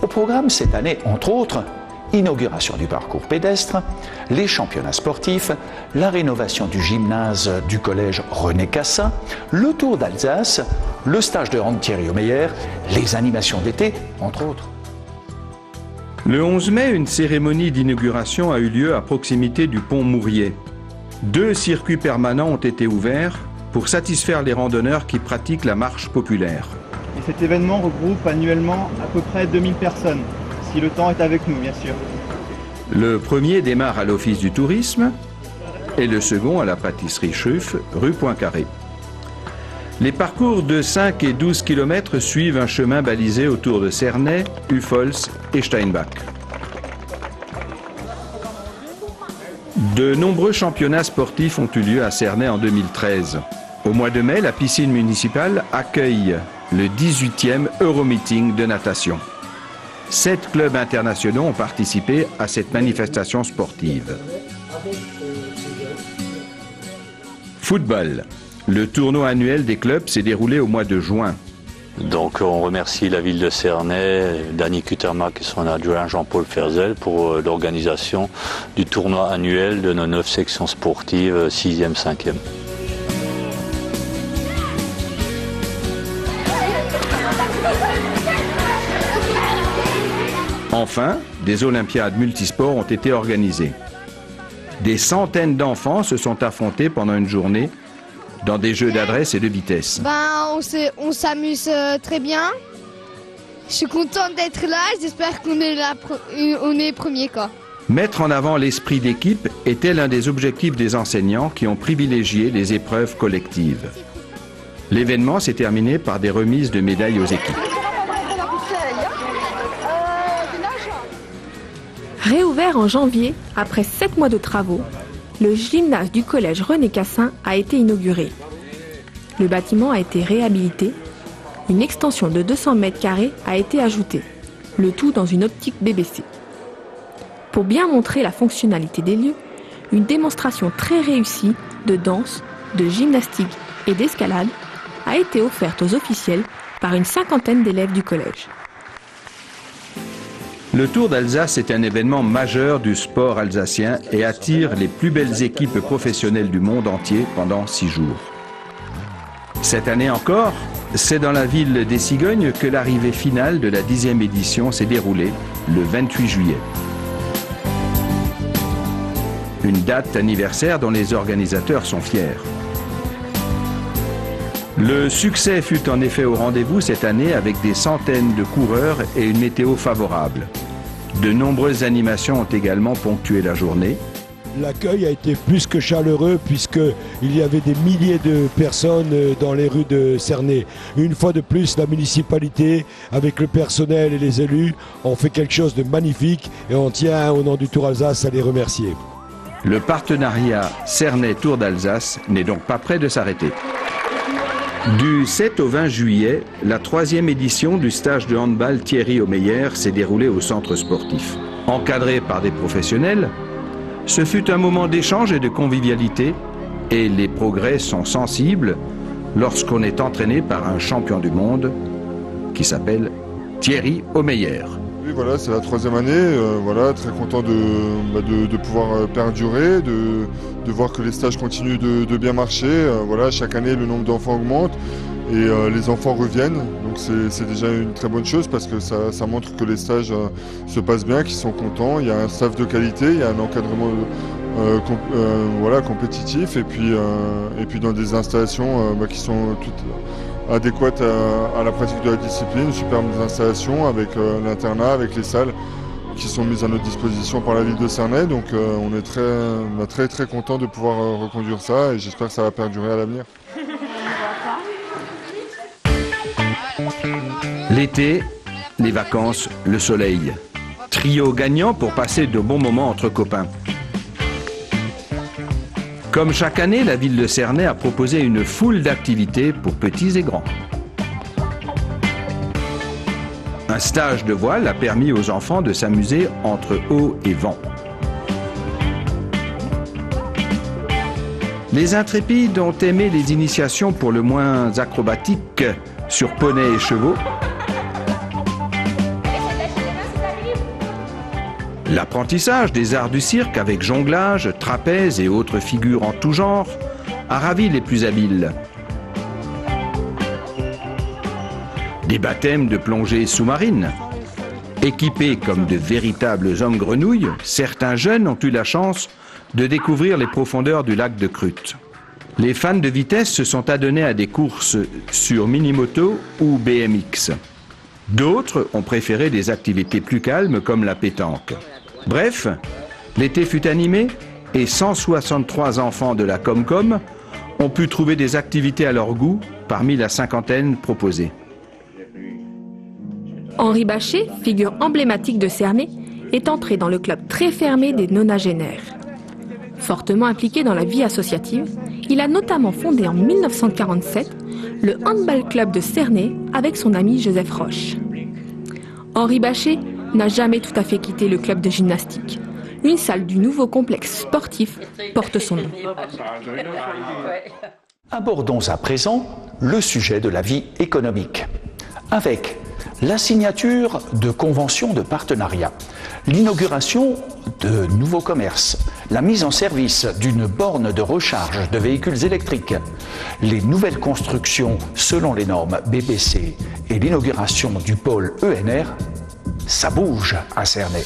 Au programme cette année, entre autres, inauguration du parcours pédestre, les championnats sportifs, la rénovation du gymnase du collège René Cassin, le Tour d'Alsace, le stage de hand Thierry Omeyer, les animations d'été, entre autres. Le 11 mai, une cérémonie d'inauguration a eu lieu à proximité du pont Mourier. 2 circuits permanents ont été ouverts pour satisfaire les randonneurs qui pratiquent la marche populaire. Et cet événement regroupe annuellement à peu près 2000 personnes, si le temps est avec nous, bien sûr. Le premier démarre à l'Office du tourisme et le second à la pâtisserie Schruff, rue Poincaré. Les parcours de 5 et 12 km suivent un chemin balisé autour de Cernay, Uffholz et Steinbach. De nombreux championnats sportifs ont eu lieu à Cernay en 2013. Au mois de mai, la piscine municipale accueille le 18e Euromeeting de natation. 7 clubs internationaux ont participé à cette manifestation sportive. Football. Le tournoi annuel des clubs s'est déroulé au mois de juin. Donc on remercie la ville de Cernay, Danny Kutermark et son adjoint Jean-Paul Ferzel pour l'organisation du tournoi annuel de nos 9 sections sportives 6e, 5e. Enfin, des Olympiades multisports ont été organisées. Des centaines d'enfants se sont affrontés pendant une journée dans des jeux d'adresse et de vitesse. On s'amuse très bien. Je suis contente d'être là. J'espère qu'on est premiers, quoi. Mettre en avant l'esprit d'équipe était l'un des objectifs des enseignants qui ont privilégié les épreuves collectives. L'événement s'est terminé par des remises de médailles aux équipes. Réouvert en janvier, après 7 mois de travaux, le gymnase du collège René Cassin a été inauguré. Le bâtiment a été réhabilité. Une extension de 200 mètres carrés a été ajoutée, le tout dans une optique BBC. Pour bien montrer la fonctionnalité des lieux, une démonstration très réussie de danse, de gymnastique et d'escalade a été offerte aux officiels par une 50aine d'élèves du collège. Le Tour d'Alsace est un événement majeur du sport alsacien et attire les plus belles équipes professionnelles du monde entier pendant 6 jours. Cette année encore, c'est dans la ville des Cigognes que l'arrivée finale de la 10e édition s'est déroulée le 28 juillet. Une date anniversaire dont les organisateurs sont fiers. Le succès fut en effet au rendez-vous cette année avec des centaines de coureurs et une météo favorable. De nombreuses animations ont également ponctué la journée. L'accueil a été plus que chaleureux puisqu'il y avait des milliers de personnes dans les rues de Cernay. Une fois de plus, la municipalité, avec le personnel et les élus, ont fait quelque chose de magnifique et on tient au nom du Tour Alsace à les remercier. Le partenariat Cernay-Tour d'Alsace n'est donc pas près de s'arrêter. Du 7 au 20 juillet, la 3e édition du stage de handball Thierry Omeyer s'est déroulée au centre sportif. Encadré par des professionnels, ce fut un moment d'échange et de convivialité et les progrès sont sensibles lorsqu'on est entraîné par un champion du monde qui s'appelle Thierry Omeyer. Oui, voilà, c'est la 3e année, voilà, très content de pouvoir perdurer, de voir que les stages continuent de bien marcher. Voilà, chaque année, le nombre d'enfants augmente et les enfants reviennent. Donc c'est déjà une très bonne chose parce que ça montre que les stages se passent bien, qu'ils sont contents. Il y a un staff de qualité, il y a un encadrement voilà, compétitif et puis dans des installations qui sont toutes adéquate à la pratique de la discipline, superbes installations avec l'internat, avec les salles qui sont mises à notre disposition par la ville de Cernay. Donc on est très très content de pouvoir reconduire ça et j'espère que ça va perdurer à l'avenir. L'été, les vacances, le soleil. Trio gagnant pour passer de bons moments entre copains. Comme chaque année, la ville de Cernay a proposé une foule d'activités pour petits et grands. Un stage de voile a permis aux enfants de s'amuser entre eau et vent. Les intrépides ont aimé les initiations pour le moins acrobatiques sur poney et chevaux. L'apprentissage des arts du cirque avec jonglage, trapèze et autres figures en tout genre a ravi les plus habiles. Des baptêmes de plongée sous-marine. Équipés comme de véritables hommes grenouilles, certains jeunes ont eu la chance de découvrir les profondeurs du lac de Crute. Les fans de vitesse se sont adonnés à des courses sur mini-moto ou BMX. D'autres ont préféré des activités plus calmes comme la pétanque. Bref, l'été fut animé et 163 enfants de la Comcom ont pu trouver des activités à leur goût parmi la cinquantaine proposées. Henri Bachet, figure emblématique de Cernay, est entré dans le club très fermé des nonagénaires. Fortement impliqué dans la vie associative, il a notamment fondé en 1947 le handball club de Cernay avec son ami Joseph Roche. Henri Bachet n'a jamais tout à fait quitté le club de gymnastique. Une salle du nouveau complexe sportif porte son nom. Abordons à présent le sujet de la vie économique. Avec la signature de conventions de partenariat, l'inauguration de nouveaux commerces, la mise en service d'une borne de recharge de véhicules électriques, les nouvelles constructions selon les normes BBC et l'inauguration du pôle ENR, ça bouge à Cernay.